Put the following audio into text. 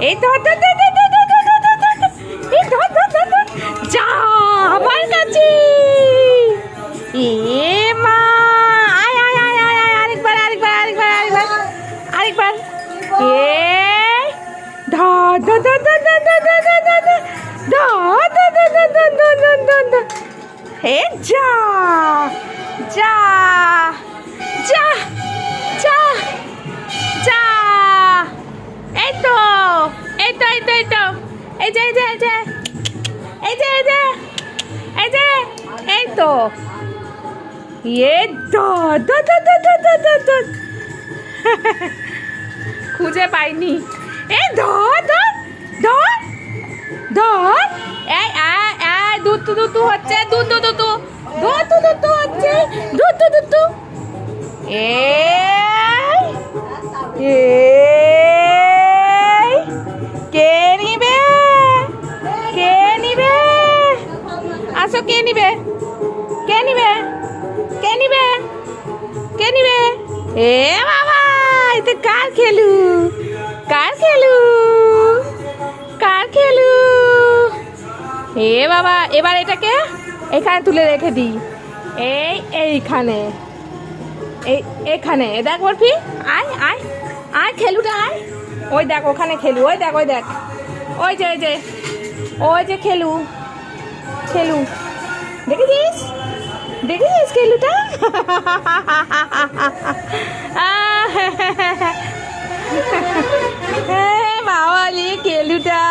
এই ধর ধর ধর ধর ধর ধর ধর ধর ধর ধর। এই ধর ধর ধর ধর। যা আমার কাছে। এ মা আয় আয় আয় আয় আয় আরেকবার আরেকবার আরেকবার আরেকবার আরেকবার। এই ধর ধর ধর ধর ধর ধর ধর ধর ধর ধর। ধর ধর ধর ধর ধর ধর ধর ধর ধর। হে যা যা যা যা যা। এই তো এই তো এই তো এই তো এই যে এই যে এই যে এই যে এই যে এই যে এই তো এ ধর ধর ধর ধর ধর ধর ধর ধর। খুঁজে পাইনি। এই ধর ধর ধর ধর। এই দুতু দুতু হচ্ছে দুতু দুতু দুতু দুতু হচ্ছে দুতু দুতু। এই এই কে নিবে কে নিবে আসো কে নিবে কে নিবে কে নিবে কে নিবে। এ বাবা এটা কার খেলু কার খেলু কার খেলু। এ বাবা এবার এটাকে এখানে তুলে রেখে দিই। এইখানে এখানে দেখ বরফি আয় আয় আয় খেলুটা আয়। ওই দেখ ওখানে খেলু ওই দেখ ওই দেখ ওই যে ওই যে খেলু খেলু দেখেছিস দেখেছিস খেলুটা। বাবা খেলুটা।